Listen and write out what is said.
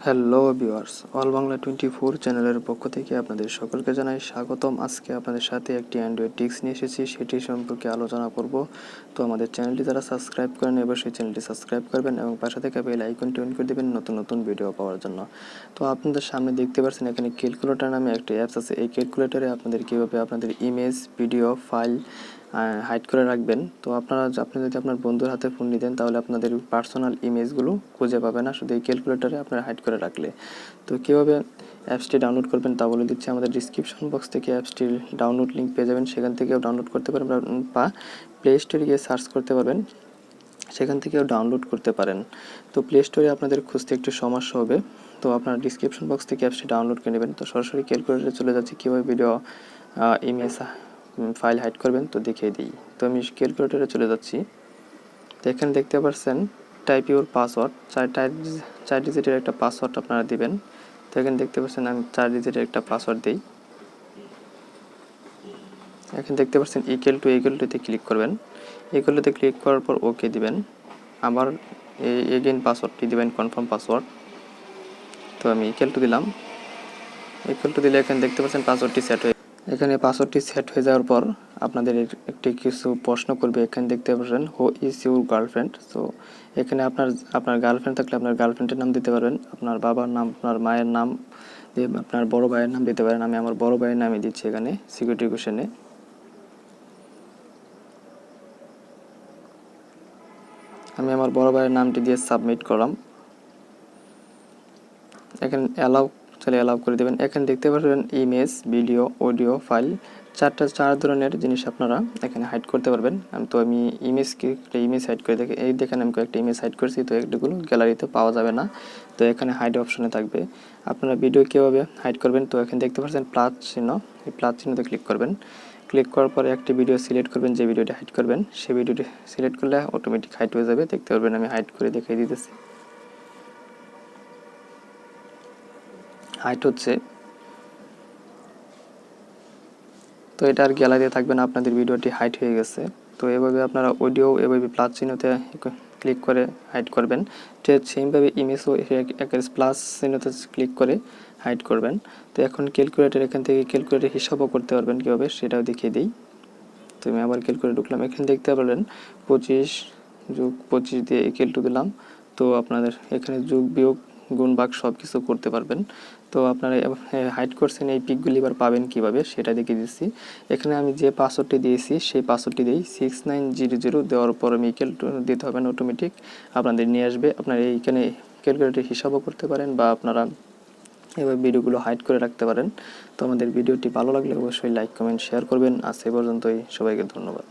Hello viewers, all Bangla 24 চ্যানেলের পক্ষ থেকে আপনাদের সকলকে জানাই স্বাগতম। আজকে আপনাদের সাথে একটি অ্যান্ড্রয়েড টিপস নিয়ে এসেছি, সেটি সম্পর্কে আলোচনা করব। তো আমাদের চ্যানেলটি যারা সাবস্ক্রাইব করেন অবশ্যই চ্যানেলটি সাবস্ক্রাইব করবেন এবং পাশে থেকে বেল আইকনটি অন করে দেবেন নতুন নতুন ভিডিও পাওয়ার জন্য। তো আপনাদের সামনে দেখতে পাচ্ছেন এখানে ক্যালকুলেটর নামে একটি অ্যাপস আছে। এই ক্যালকুলেটরে আপনাদের কীভাবে আপনাদের ইমেজ, ভিডিও, ফাইল হাইড করে রাখবেন। তো আপনি যদি আপনার বন্ধুর হাতে ফোন নিতেন তাহলে আপনাদের পার্সোনাল ইমেজগুলো খুঁজে পাবে না, শুধু এই ক্যালকুলেটরে আপনারা হাইড করে রাখলে। তো কীভাবে অ্যাপসটি ডাউনলোড করবেন তা বলে দিচ্ছি। আমাদের ডিসক্রিপশন বক্স থেকে অ্যাপসটির ডাউনলোড লিঙ্ক পেয়ে যাবেন, সেখান থেকেও ডাউনলোড করতে পারেন বা প্লে স্টোরে গিয়ে সার্চ করতে পারবেন, সেখান থেকেও ডাউনলোড করতে পারেন। তো প্লে স্টোরে আপনাদের খুঁজতে একটু সমস্যা হবে, তো আপনারা ডিসক্রিপশন বক্স থেকে অ্যাপসটি ডাউনলোড করে নেবেন। তো সরাসরি ক্যালকুলেটরে চলে যাচ্ছি, কীভাবে ভিডিও, ইমেজ, ফাইল হাইড করবেন তো দেখিয়ে দিই। তো আমি ক্যালকুলেটরে চলে যাচ্ছি। তো এখানে দেখতে পাচ্ছেন টাইপ ইউর পাসওয়ার্ড, চার ডিজিটের একটা পাসওয়ার্ড আপনারা দিবেন। তো এখানে দেখতে পাচ্ছেন আমি 4 ডিজিটের একটা পাসওয়ার্ড দিই। এখানে দেখতে পাচ্ছেন ইকুয়াল টুতে ক্লিক করবেন। ইকুয়াল টুতে ক্লিক করার পর ওকে দিবেন। আবার এগেইন পাসওয়ার্ডটি দিবেন, কনফার্ম পাসওয়ার্ড। তো আমি ইকুয়াল টু দিলাম। ইকুয়াল টু দিলে এখানে দেখতে পাচ্ছেন পাসওয়ার্ডটি সেট হয়ে, এখানে পাসওয়ার্ডটি সেট হয়ে যাওয়ার পর আপনাদের একটি কিছু প্রশ্ন করবে। এখানে দেখতে পাচ্ছেন who is your girlfriend. So এখানে আপনার গার্লফ্রেন্ড থাকলে আপনার গার্লফ্রেন্ডের নাম দিতে পারবেন, আপনার বাবার নাম, আপনার মায়ের নাম, আপনার বড় ভাইয়ের নাম দিতে পারেন। আমি আমার বড় ভাইয়ের নামই দিচ্ছি এখানে সিকিউরিটি কোশ্চেনে। আমি আমার বড় ভাইয়ের নামটি দিয়ে সাবমিট করলাম। এখানে অ্যালাউ করে দেবেন। এখানে দেখতে পারবেন ইমেজ, ভিডিও, অডিও, ফাইল, চার ধরনের জিনিস আপনারা এখানে হাইড করতে পারবেন। আমি ইমেজ হাইড করে দেখেন আমি কয়েকটা ইমেজ হাইড করেছি। তো এগুলো গ্যালারিতে পাওয়া যাবে না, তো এখানে হাইড অপশনে থাকবে। আপনারা ভিডিও কীভাবে হাইড করবেন, তো এখানে দেখতে পাচ্ছেন প্লাস চিহ্ন, এই প্লাস চিহ্নতে ক্লিক করবেন। ক্লিক করার পরে একটি ভিডিও সিলেক্ট করবেন, যে ভিডিওটি হাইড করবেন সেই ভিডিওটি সিলেক্ট করলে অটোমেটিক হাইড হয়ে যাবে। দেখতে পারবেন আমি হাইড করে দেখিয়ে দিতেছি, হাইড হচ্ছে। তো এটা আর গ্যালারিতে থাকবে না, আপনাদের ভিডিওটি হাইড হয়ে গেছে। তো এভাবে আপনারা অডিও এভাবে প্লাস চিহ্নতে ক্লিক করে হাইড করবেন। সেমভাবে ইমেজও প্লাস চিহ্নতে ক্লিক করে হাইড করবেন। তো এখন এখান থেকে ক্যালকুলেটর হিসাবও করতে পারবেন কীভাবে সেটাও দেখিয়ে দিই। তো আমি আবার ক্যালকুলেটর ঢুকলাম। এখানে দেখতে পারবেন 25 যোগ 25 দিয়ে ইকুয়াল টু দিলাম। তো আপনাদের এখানে যোগ বিয়োগ গুণ ভাগ সব কিছু করতে পারবেন। তো আপনারা হাইড করছেন এই পিকগুলি এবার পাবেন কীভাবে সেটা দেখিয়ে দিচ্ছি। এখানে আমি যে পাসওয়ার্ডটি দিয়েছি সেই পাসওয়ার্ডটি দিই 6900 দেওয়ার পর আমি ইকুয়াল টু দিতে হবে না, অটোমেটিক আপনাদের নিয়ে আসবে। আপনারা এইখানে ক্যালকুলেটর হিসাবও করতে পারেন বা আপনারা এবার ভিডিওগুলো হাইড করে রাখতে পারেন। তো আমাদের ভিডিওটি ভালো লাগলে অবশ্যই লাইক, কমেন্ট, শেয়ার করবেন। আজ এ পর্যন্তই, সবাইকে ধন্যবাদ।